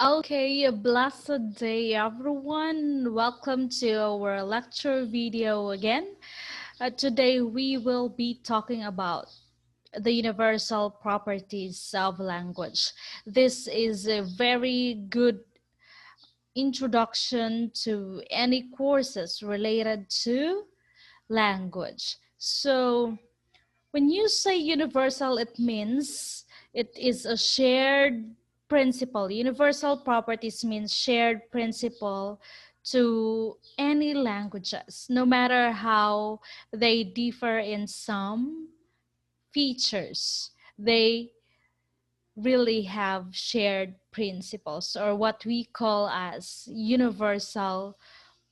Okay, a blessed day, everyone. Welcome to our lecture video again. Today, we will be talking about the universal properties of language. This is a very good introduction to any courses related to language. So, when you say universal, it means it is a shared principle. Universal properties means shared principle to any languages, no matter how they differ in some features. They really have shared principles, or what we call as universal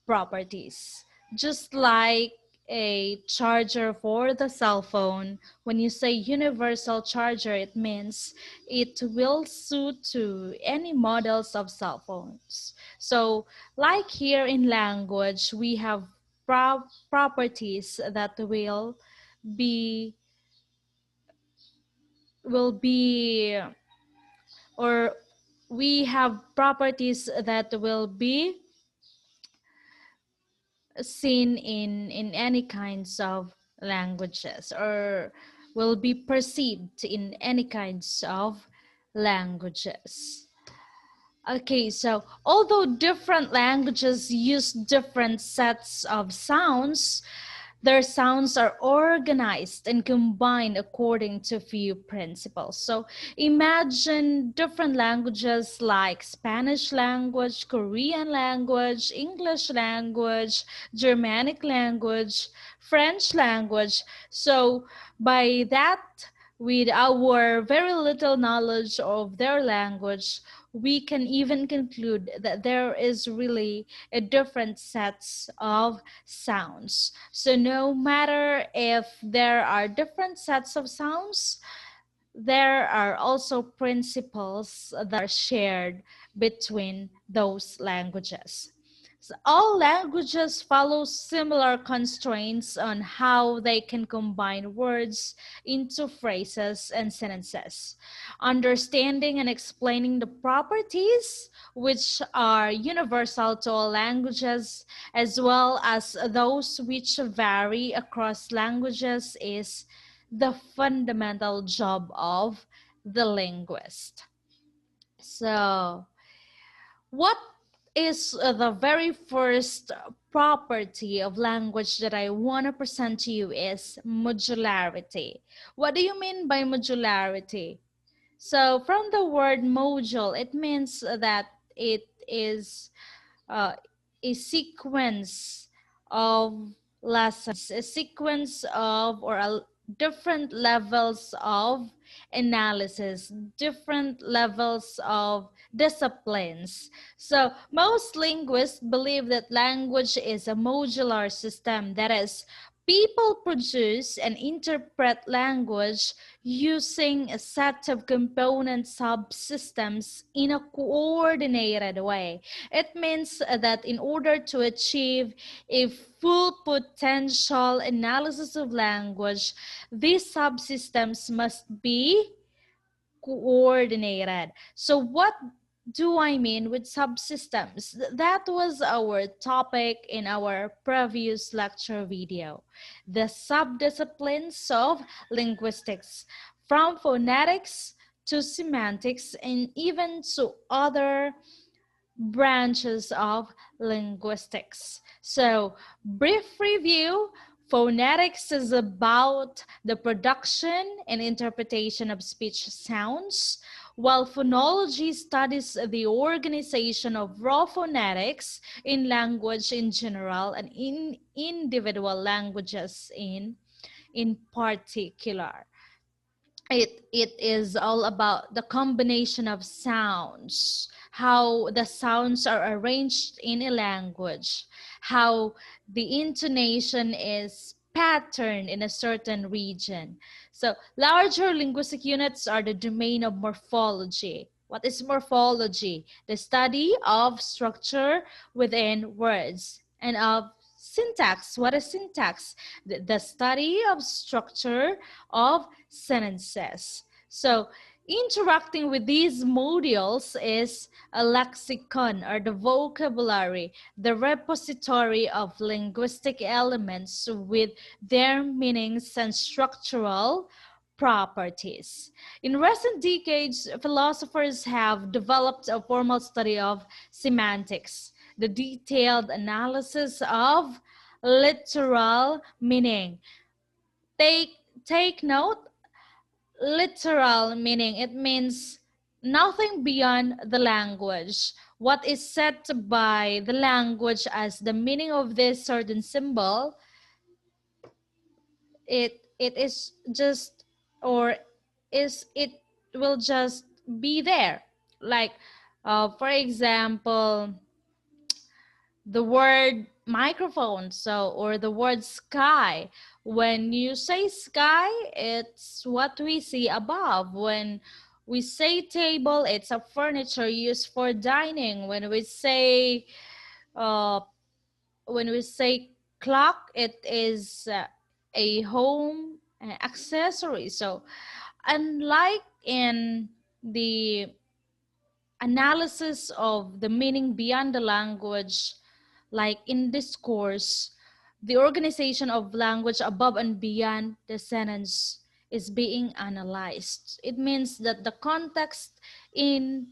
properties. Just like a charger for the cell phone, when you say universal charger, it means it will suit to any models of cell phones. So like here in language, we have properties that be will be or we have properties that will be seen in any kinds of languages, or will be perceived in any kinds of languages. Okay, so although different languages use different sets of sounds, their sounds are organized and combined according to few principles. So imagine different languages like Spanish language, Korean language, English language, Germanic language, French language. So by that, with our very little knowledge of their language, we can even conclude that there is really a different sets of sounds. So no matter if there are different sets of sounds, there are also principles that are shared between those languages. So all languages follow similar constraints on how they can combine words into phrases and sentences. Understanding and explaining the properties which are universal to all languages, as well as those which vary across languages, is the fundamental job of the linguist. So, what is the very first property of language that I want to present to you is modularity. What do you mean by modularity? So from the word module, it means that it is uh, a sequence of lessons, a sequence of different levels of analysis, different levels of disciplines. So most linguists believe that language is a modular system. That is, people produce and interpret language using a set of component subsystems in a coordinated way. It means that in order to achieve a full potential analysis of language, these subsystems must be coordinated. So what do I mean with subsystems? That was our topic in our previous lecture video. The subdisciplines of linguistics, from phonetics to semantics and even to other branches of linguistics. So, brief review. Phonetics is about the production and interpretation of speech sounds, while phonology studies the organization of raw phonetics in language in general and in individual languages in particular. It is all about the combination of sounds, how the sounds are arranged in a language, how the intonation is patterned in a certain region. So larger linguistic units are the domain of morphology. What is morphology? The study of structure within words, and of syntax. What is syntax? The study of structure of sentences. So interacting with these modules is a lexicon, or the vocabulary, the repository of linguistic elements with their meanings and structural properties. In recent decades, philosophers have developed a formal study of semantics, the detailed analysis of literal meaning. Take note, literal meaning. It means nothing beyond the language. What is set by the language as the meaning of this certain symbol, it is just, or is it will just be there. Like, for example, the word microphone, so, or the word sky. When you say sky, it's what we see above. When we say table, it's a furniture used for dining. Uh, when we say clock, it is a home accessory. So unlike in the analysis of the meaning beyond the language, like in discourse, the organization of language above and beyond the sentence is being analyzed. It means that the context in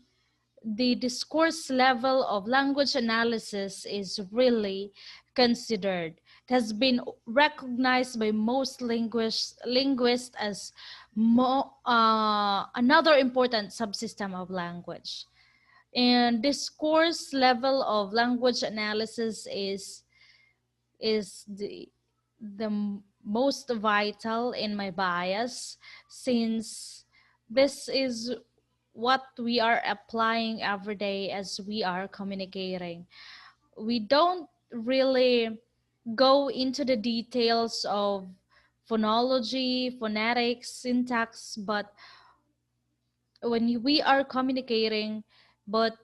the discourse level of language analysis is really considered. It has been recognized by most linguists as another important subsystem of language. And discourse level of language analysis is the most vital in my bias, since this is what we are applying every day as we are communicating. We don't really go into the details of phonology, phonetics, syntax, but when we are communicating, but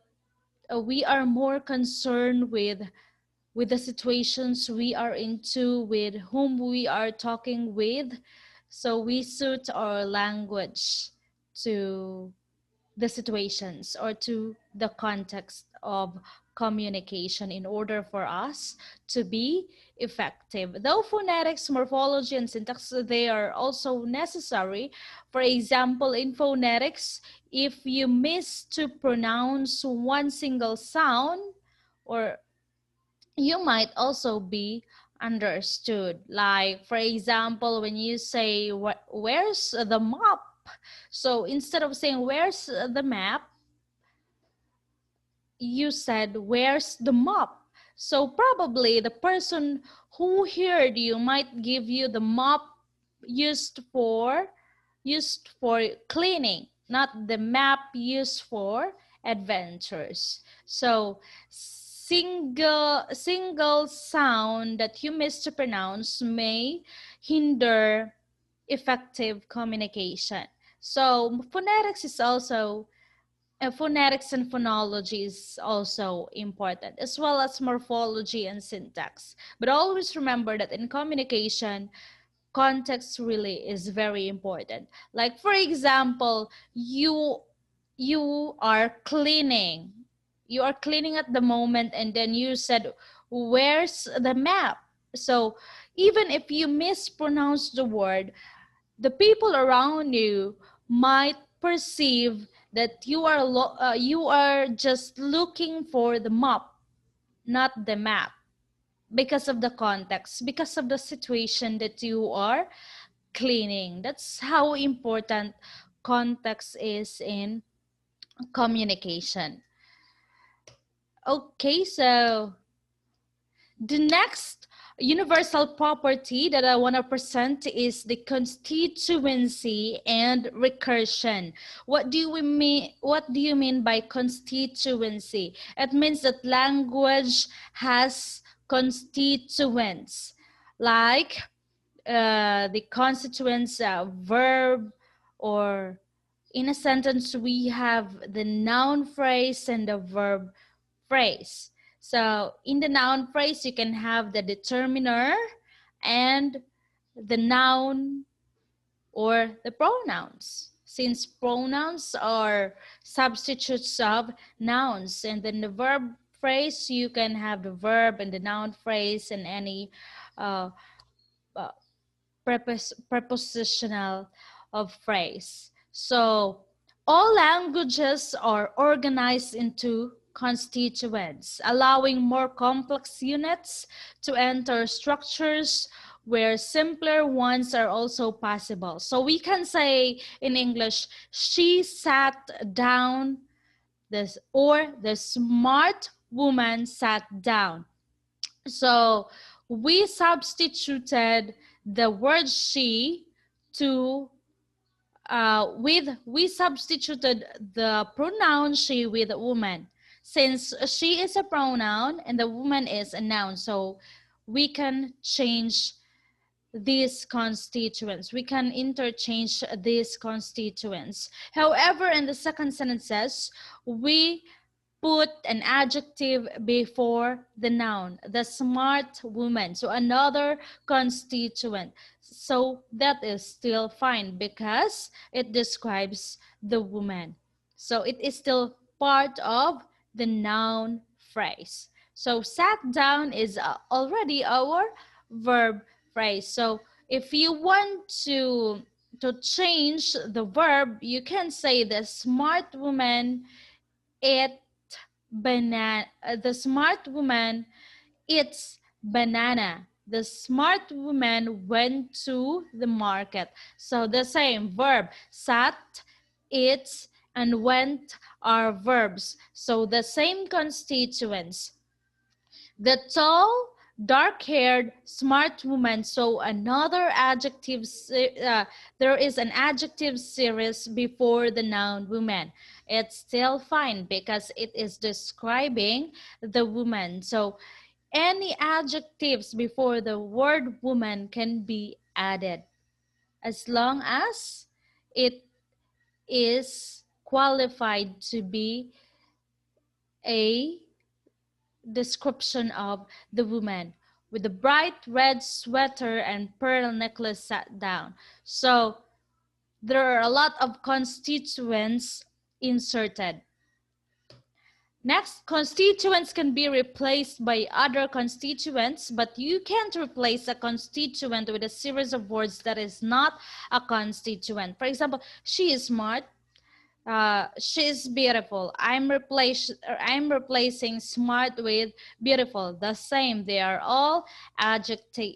we are more concerned with the situations we are into, with whom we are talking with. So we suit our language to the situations or to the context of communication in order for us to be effective. Though phonetics, morphology, and syntax, they are also necessary. For example, in phonetics, if you miss to pronounce one single sound, or you might also be understood. Like, for example, when you say, where's the map? So instead of saying, where's the map? You said, where's the mop? So probably the person who heard you might give you the mop used for cleaning, not the map used for adventures. So single sound that you mispronounce may hinder effective communication. So phonetics and phonology is also important, as well as morphology and syntax. But always remember that in communication, context really is very important. Like, for example, you are cleaning. You are cleaning at the moment, and then you said, where's the map? So even if you mispronounce the word, the people around you might perceive that you are just looking for the map, not the map, because of the context, because of the situation that you are cleaning. That's how important context is in communication. Okay, so the next universal property that I want to present is the constituency and recursion. What do you mean by constituency? It means that language has constituents, like the constituents verb, or in a sentence we have the noun phrase and the verb phrase. So in the noun phrase, you can have the determiner and the noun or the pronouns. since pronouns are substitutes of nouns. And then the verb phrase, you can have the verb and the noun phrase and any uh, uh, prepositional of phrase. So all languages are organized into constituents, allowing more complex units to enter structures where simpler ones are also possible. So we can say in English, she sat down, this, or the smart woman sat down. So we substituted the word she to we substituted the pronoun she with woman, since she is a pronoun and the woman is a noun. So we can change these constituents. We can interchange these constituents. However, in the second sentence, we put an adjective before the noun, the smart woman, so another constituent. So that is still fine because it describes the woman. So it is still part of the noun phrase. So sat down is already our verb phrase. So if you want to change the verb, you can say the smart woman ate banana. The smart woman eats banana. The smart woman went to the market. So the same verb, sat, eats, and went are verbs. So the same constituents. The tall, dark-haired, smart woman. So another adjective, there is an adjective series before the noun woman. It's still fine because it is describing the woman. So any adjectives before the word woman can be added as long as it is qualified to be a description of the woman with the bright red sweater and pearl necklace sat down. So there are a lot of constituents inserted. Next, constituents can be replaced by other constituents, but you can't replace a constituent with a series of words that is not a constituent. For example, she is smart. She's beautiful. I'm replacing smart with beautiful. The same. They are all adjective.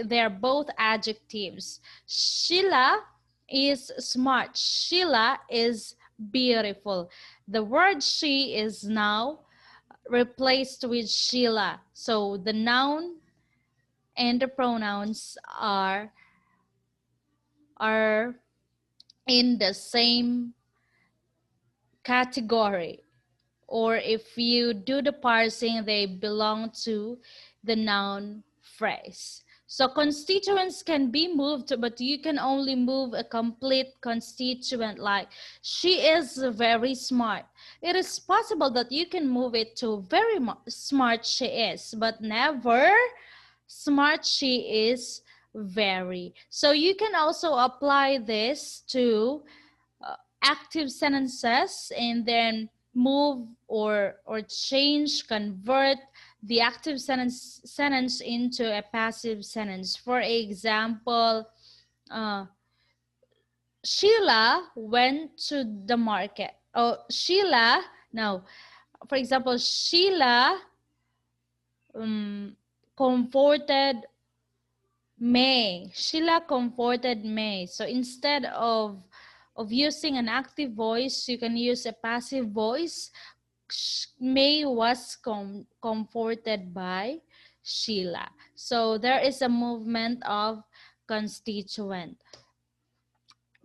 They are both adjectives. Sheila is smart. Sheila is beautiful. The word she is now replaced with Sheila. So the noun and the pronouns are in the same category, or if you do the parsing, they belong to the noun phrase. So constituents can be moved, but you can only move a complete constituent, like she is very smart. It is possible that you can move it to very smart she is, but never smart she is very. So you can also apply this to active sentences and then move or change, convert the active sentence into a passive sentence. For example, Sheila went to the market. Oh, Sheila, no. For example, Sheila comforted May. Sheila comforted May. So instead of using an active voice, you can use a passive voice. May was comforted by Sheila. So there is a movement of constituent.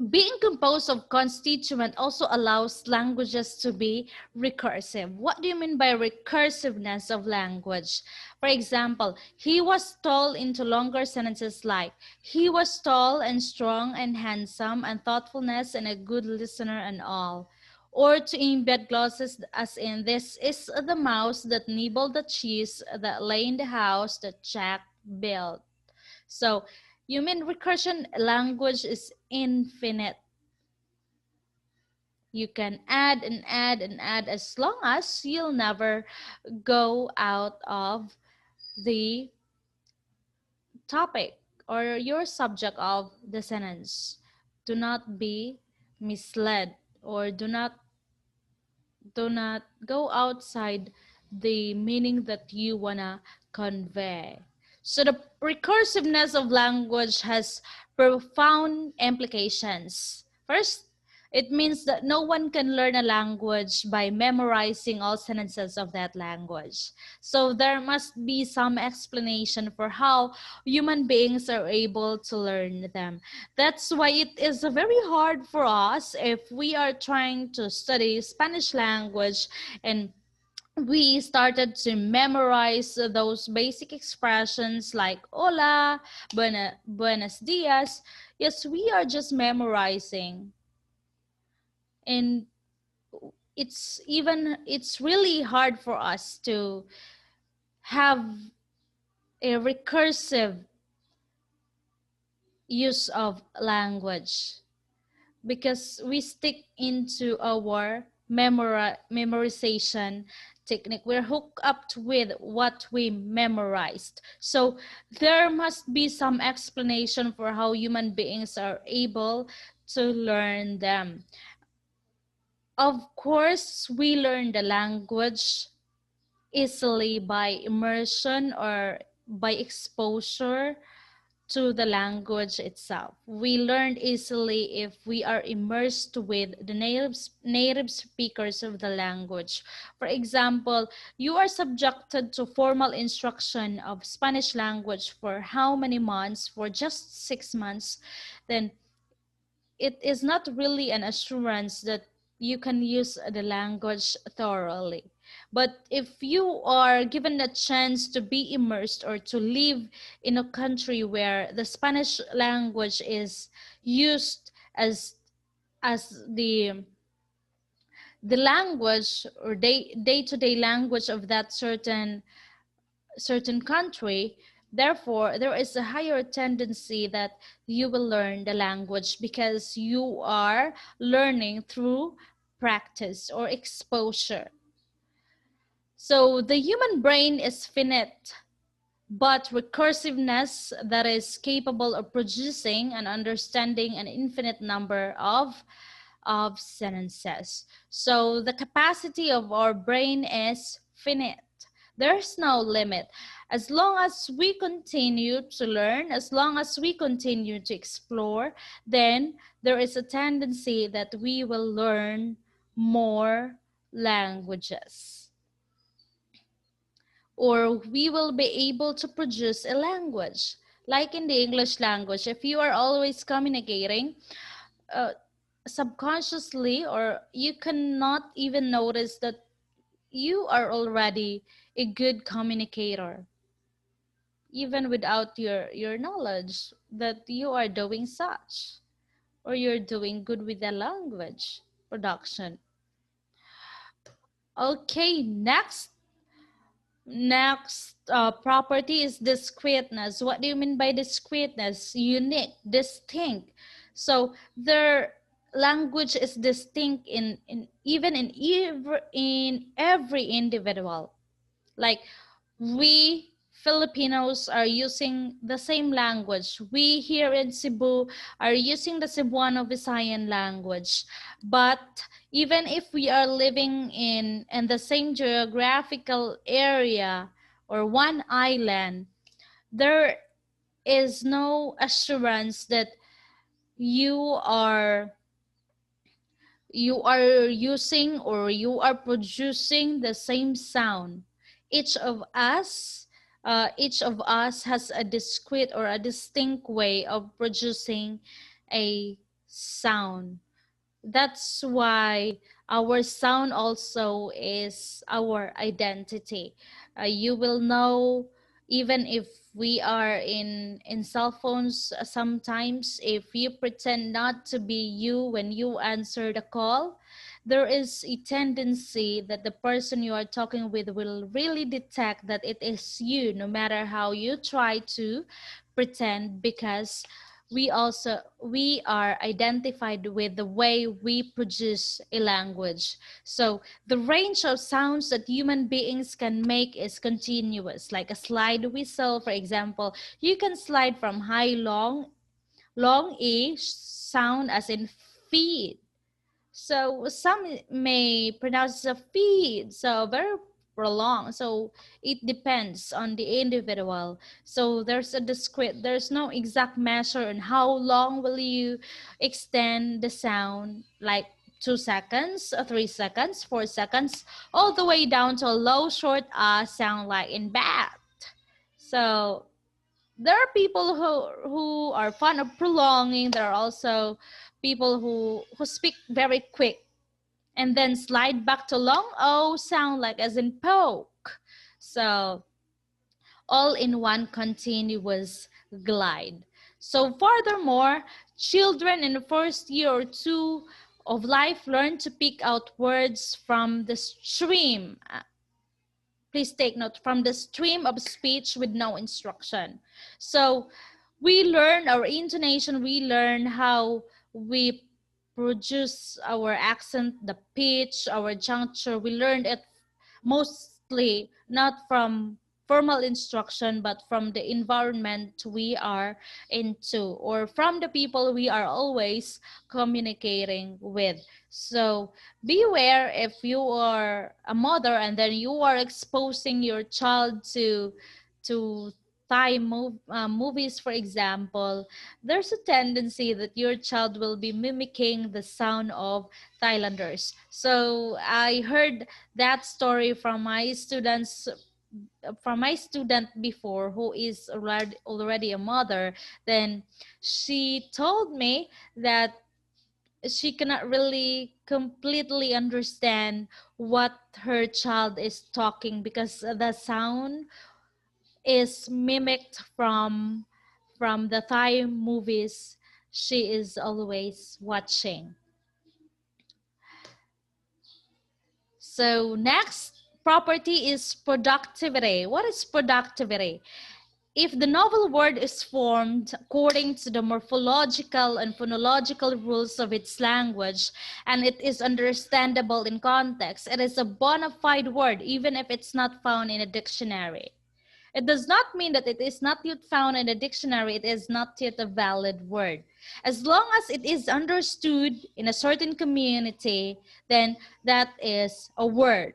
Being composed of constituent also allows languages to be recursive. What do you mean by recursiveness of language? For example, he was tall into longer sentences like, he was tall and strong and handsome and thoughtfulness and a good listener and all. Or to embed glosses as in, this is the mouse that nibbled the cheese that lay in the house that Jack built. So, you mean recursion language is infinite. You can add and add and add as long as you'll never go out of the topic or your subject of the sentence. Do not be misled, or do not go outside the meaning that you wanna convey. So the recursiveness of language has profound implications. First, it means that no one can learn a language by memorizing all sentences of that language. So there must be some explanation for how human beings are able to learn them. That's why it is very hard for us if we are trying to study Spanish language and we started to memorize those basic expressions like hola, buenos dias. Yes, we are just memorizing. And it's really hard for us to have a recursive use of language, because we stick into our memorization technique. We're hooked up with what we memorized. So there must be some explanation for how human beings are able to learn them. Of course, we learn the language easily by immersion or by exposure to the language itself. We learn easily if we are immersed with the native speakers of the language. For example, you are subjected to formal instruction of Spanish language for how many months? For just 6 months. Then it is not really an assurance that you can use the language thoroughly. But if you are given a chance to be immersed or to live in a country where the Spanish language is used as the language or day-to-day language of that certain country, therefore there is a higher tendency that you will learn the language because you are learning through practice or exposure. So the human brain is finite, but recursiveness that is capable of producing and understanding an infinite number of sentences. So the capacity of our brain is finite. There's no limit. As long as we continue to learn, as long as we continue to explore, then there is a tendency that we will learn more languages, or we will be able to produce a language. Like in the English language, if you are always communicating, uh, subconsciously, or you cannot even notice that you are already a good communicator, even without your knowledge that you are doing such, or you're doing good with the language production. Okay, next property is discreteness. What do you mean by discreteness? Unique, distinct. So their language is distinct in even in every individual. Like we Filipinos are using the same language. We here in Cebu are using the Cebuano Visayan language. But even if we are living in the same geographical area or one island, there is no assurance that you are you are using or you are producing the same sound. Each of us, each of us has a discrete or a distinct way of producing a sound. That's why our sound also is our identity. You will know, even if we are in cell phones, sometimes if you pretend not to be you when you answer the call, there is a tendency that the person you are talking with will really detect that it is you, no matter how you try to pretend, because we are identified with the way we produce a language. So the range of sounds that human beings can make is continuous. Like a slide whistle, for example, you can slide from high long e sound as in feed. So some may pronounce a feed, so very prolonged. So it depends on the individual. So there's no exact measure on how long will you extend the sound, like 2 seconds, or 3 seconds, 4 seconds, all the way down to a low short sound like in bat. So there are people who are fond of prolonging. There are also people who speak very quick and then slide back to long O sound like as in poke. So all in one continuous glide. So furthermore, children in the first year or two of life learn to pick out words from the stream. Please take note, from the stream of speech with no instruction. So we learn our intonation, we learn how we produce our accent, the pitch, our juncture. We learned it mostly not from formal instruction, but from the environment we are into, or from the people we are always communicating with. So beware if you are a mother and then you are exposing your child to movies, for example. There's a tendency that your child will be mimicking the sound of Thailanders. So I heard that story from my student before, who is already a mother. Then she told me that she cannot really completely understand what her child is talking because the sound is mimicked from the Thai movies she is always watching. So next property is productivity. What is productivity? If the novel word is formed according to the morphological and phonological rules of its language, and it is understandable in context, it is a bona fide word, even if it's not found in a dictionary. It does not mean that it is not yet found in a dictionary, it is not yet a valid word. As long as it is understood in a certain community, then that is a word.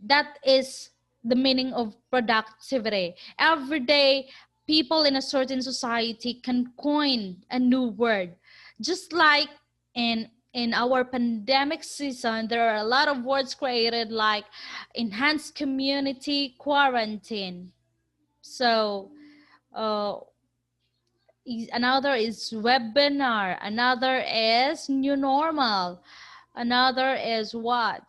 That is the meaning of productivity. Every day, people in a certain society can coin a new word. Just like in our pandemic season, there are a lot of words created like enhanced community quarantine. So another is webinar, another is new normal, another is what?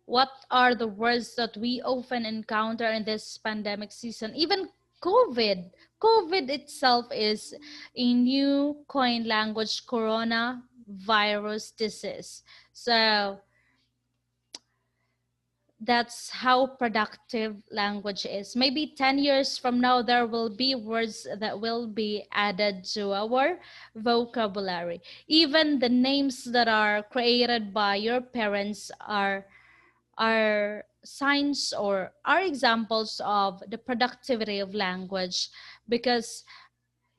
What are the words that we often encounter in this pandemic season? Even COVID. COVID itself is a new coined language, coronavirus disease. So that's how productive language is. Maybe 10 years from now, there will be words that will be added to our vocabulary. Even the names that are created by your parents are signs or are examples of the productivity of language, because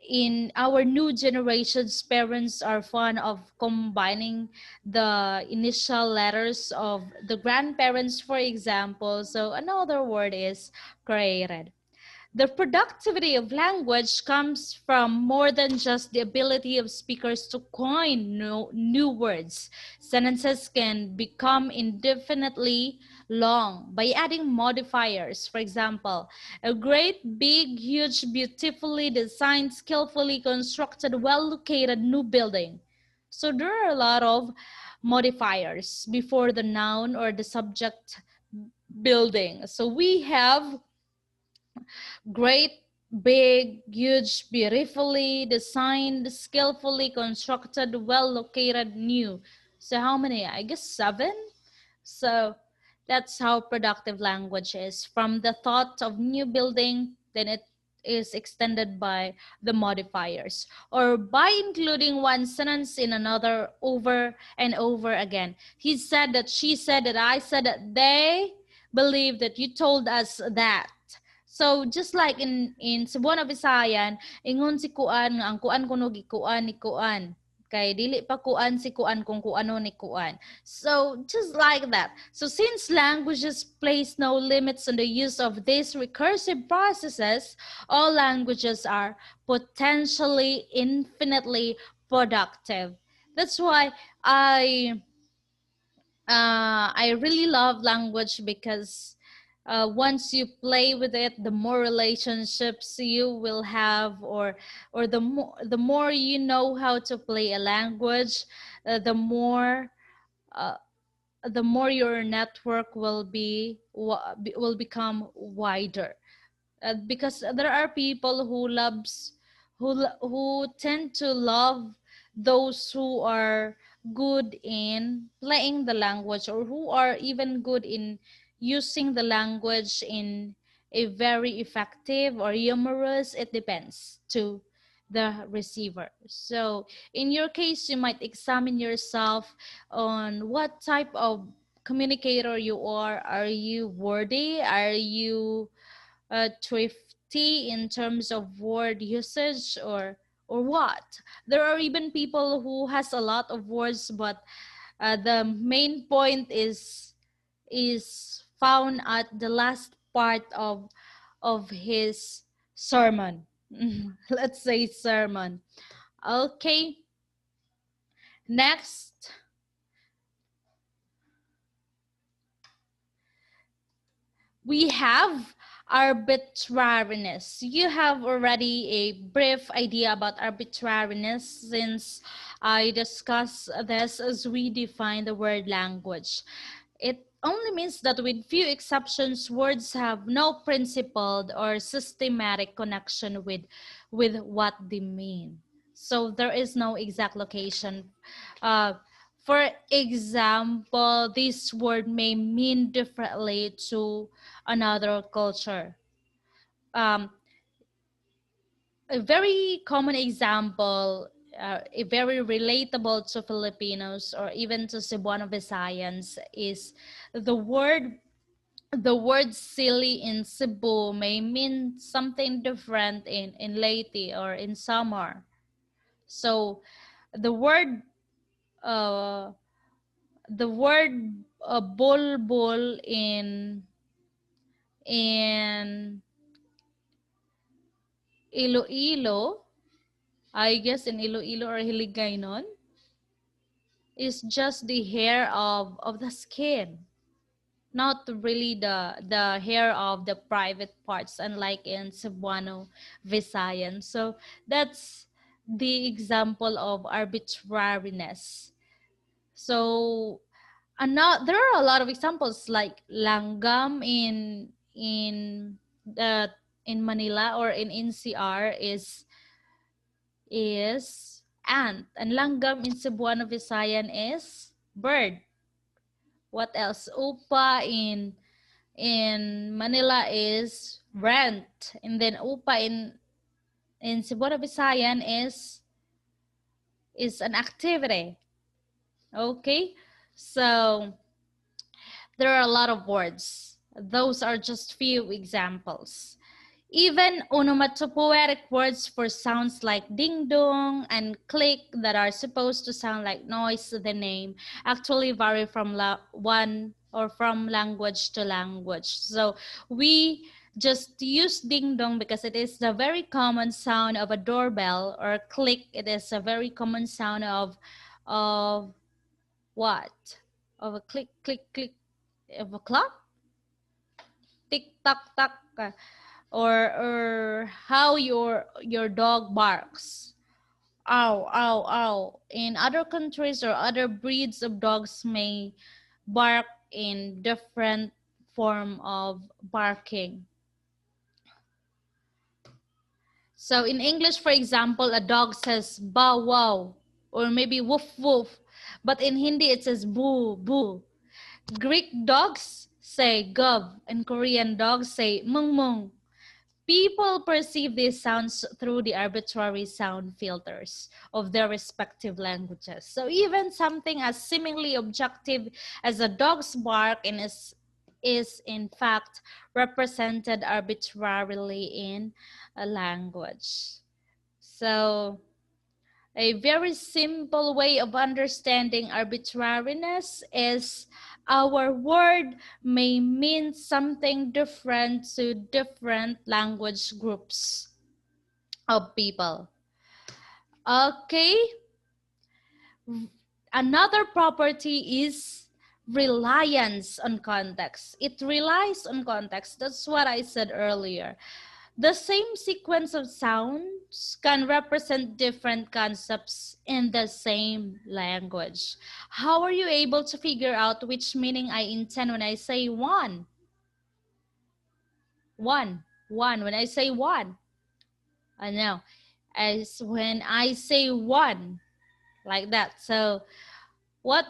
in our new generations, parents are fond of combining the initial letters of the grandparents, for example. So another word is created. The productivity of language comes from more than just the ability of speakers to coin new words. Sentences can become indefinitely long by adding modifiers. For example, a great, big, huge, beautifully designed, skillfully constructed, well-located new building. So there are a lot of modifiers before the noun or the subject building. So we have great, big, huge, beautifully designed, skillfully constructed, well located, new. So how many? I guess 7. So That's how productive language is. From the thought of new building, then it is extended by the modifiers, or by including one sentence in another over and over again. He said that, she said that, I said that, they believe that, you told us that. So just like in Cebuano Visayan, ingon si kuan nga ang kuan kuno gikuan ni kuan. Kay dili pa kuan si kuan kung kuano ni kuan. So just like that. So since languages place no limits on the use of these recursive processes, all languages are potentially infinitely productive. That's why I really love language, because once you play with it, the more relationships you will have, or the more you know how to play a language, uh, the more your network will become wider. Because there are people who tend to love those who are good in playing the language, or who are even good in using the language in a very effective or humorous, it depends to the receiver. So in your case, you might examine yourself on what type of communicator you are. Are you wordy? Are you thrifty in terms of word usage, or what? There are even people who has a lot of words, but the main point is found at the last part of his sermon. Let's say sermon. Okay, next. We have arbitrariness. You have already a brief idea about arbitrariness, since I discussed this as we define the word language. It only means that with few exceptions, words have no principled or systematic connection with what they mean. So there is no exact location. For example, this word may mean differently to another culture. Um, a very common example, a very relatable to Filipinos or even to Cebuano Visayans, is the word the word silly in Cebu may mean something different in Leyte or in Samar. So the word uh, bulbul in Iloilo, I guess in Iloilo or Hiligaynon, is just the hair of the skin, not really the hair of the private parts, unlike in Cebuano Visayan. So that's the example of arbitrariness. So there are a lot of examples, like langgam the in Manila or in NCR is ant, and langgam in Cebuano Visayan is bird. What else? Upa in Manila is rent, and then upa in Cebuano Visayan is an activity. Okay, so there are a lot of words. Those are just few examples. Even onomatopoetic words for sounds like ding dong and click that are supposed to sound like noise to the name actually vary from from language to language. So we just use ding dong because it is the very common sound of a doorbell, or click, it is a very common sound of what? Of a click click click of a clock? Tick tock tock. Or how your dog barks. Ow, ow, ow. In other countries or other breeds of dogs may bark in different form of barking. So in English, for example, a dog says bow wow or maybe woof woof, but in Hindi it says boo boo. Greek dogs say gov, and Korean dogs say mung mung. People perceive these sounds through the arbitrary sound filters of their respective languages. So even something as seemingly objective as a dog's bark is in fact represented arbitrarily in a language. So a very simple way of understanding arbitrariness is our word may mean something different to different language groups of people. Okay, another property is reliance on context. It relies on context. That's what I said earlier. The same sequence of sounds can represent different concepts in the same language. How are you able to figure out which meaning I intend when I say one? One. When I say one. I know. As when I say one, like that. So what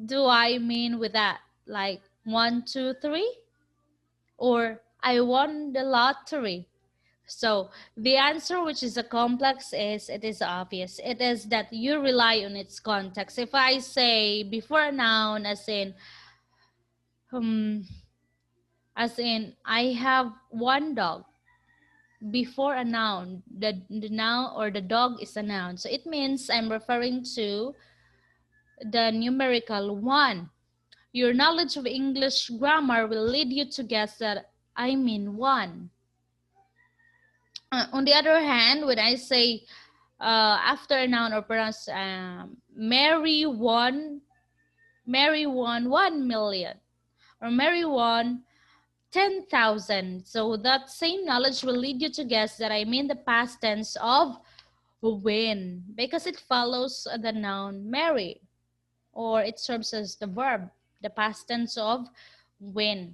do I mean with that? Like 1, 2, 3? Or I won the lottery. So the answer, which is a complex, is it is obvious. It is that you rely on its context. If I say before a noun, um, as in I have one dog, before a noun, the noun or the dog is a noun. So it means I'm referring to the numerical one. Your knowledge of English grammar will lead you to guess that I mean one. On the other hand, when I say after a noun or pronouns, Mary won 1,000,000, or Mary won 10,000. So that same knowledge will lead you to guess that I mean the past tense of win, because it follows the noun Mary, or it serves as the verb, the past tense of win.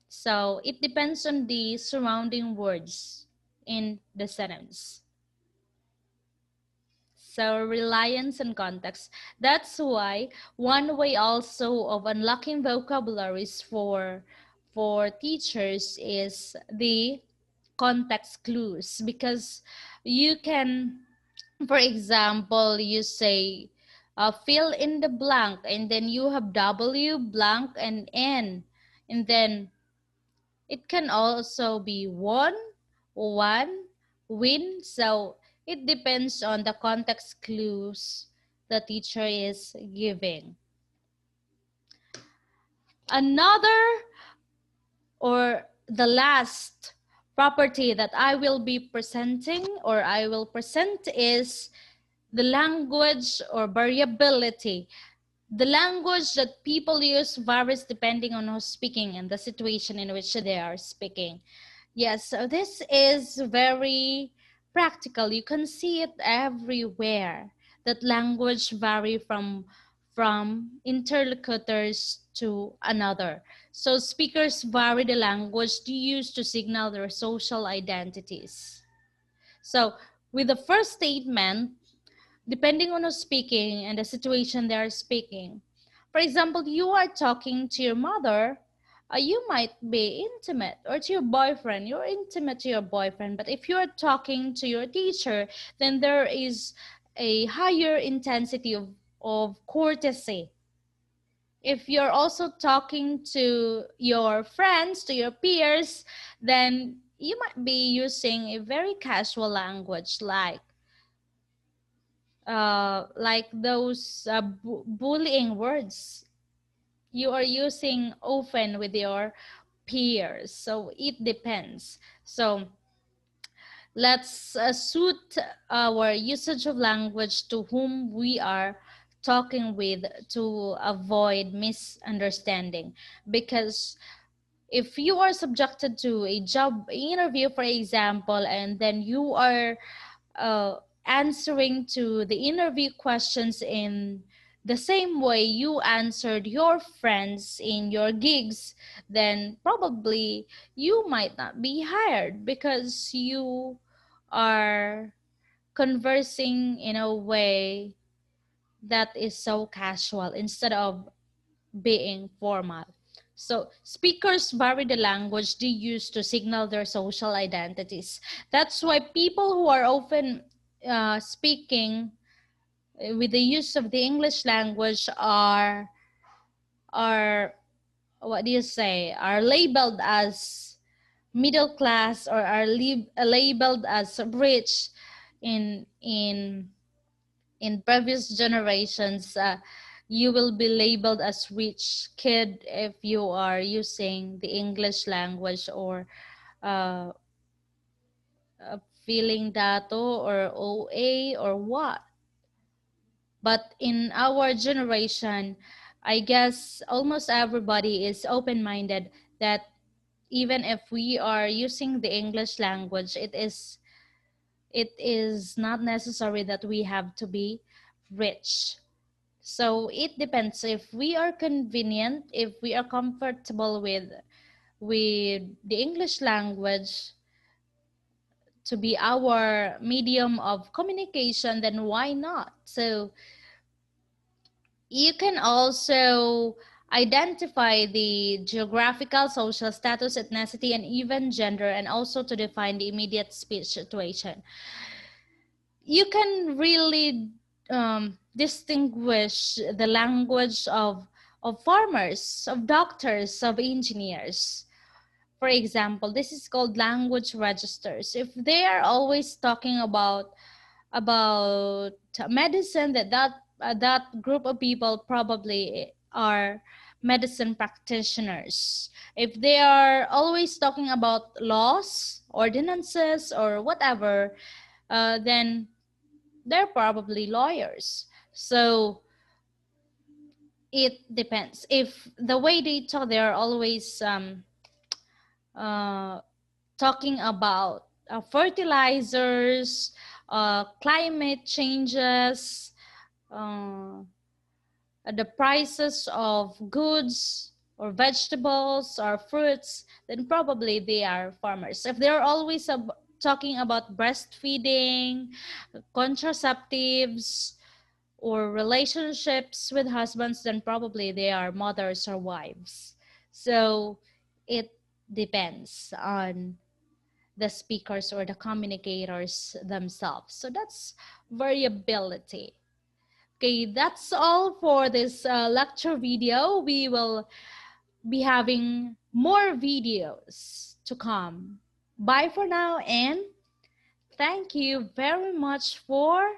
So it depends on the surrounding words in the sentence. So reliance and context. That's why one way also of unlocking vocabularies for teachers is the context clues, because you can, for example, you say fill in the blank, and then you have W blank and N, and then it can also be one, win. So it depends on the context clues the teacher is giving. Another, or the last property that I will be presenting, or I will present, is the language or variability. The language that people use varies depending on who's speaking and the situation in which they are speaking. Yes, so this is very practical. You can see it everywhere, that language vary from interlocutors to another. So speakers vary the language they use to signal their social identities. So with the first statement, depending on who's speaking and the situation they are speaking. For example, you are talking to your mother, you might be intimate, or to your boyfriend, you're intimate to your boyfriend. But if you're talking to your teacher, then there is a higher intensity of courtesy. If you're also talking to your friends, to your peers, then you might be using a very casual language, like those bullying words you are using often with your peers. So it depends. So let's suit our usage of language to whom we are talking with, to avoid misunderstanding. Because if you are subjected to a job interview, for example, and then you are uh, answering to the interview questions in the same way you answered your friends in your gigs, then probably you might not be hired, because you are conversing in a way that is so casual instead of being formal. So speakers vary the language they use to signal their social identities. That's why people who are often speaking with the use of the English language are what do you say, are labeled as middle class, or are labeled as rich in previous generations. You will be labeled as rich kid if you are using the English language, or uh, feeling dato or OA or what. But in our generation, I guess almost everybody is open-minded that even if we are using the English language, it is not necessary that we have to be rich. So it depends if we are convenient, if we are comfortable with the English language to be our medium of communication, then why not? So you can also identify the geographical, social status, ethnicity, and even gender, and also to define the immediate speech situation. You can really distinguish the language of farmers, of doctors, of engineers. For example, this is called language registers. If they are always talking about medicine, that group of people probably are medicine practitioners. If they are always talking about laws, ordinances, or whatever, then they're probably lawyers. So it depends. If the way they talk, they are always uh, talking about fertilizers, climate changes, uh, the prices of goods or vegetables or fruits, then probably they are farmers. If they're always talking about breastfeeding, contraceptives, or relationships with husbands, then probably they are mothers or wives. So it depends on the speakers or the communicators themselves. So that's variability. Okay, that's all for this lecture video. We will be having more videos to come. Bye for now, and thank you very much for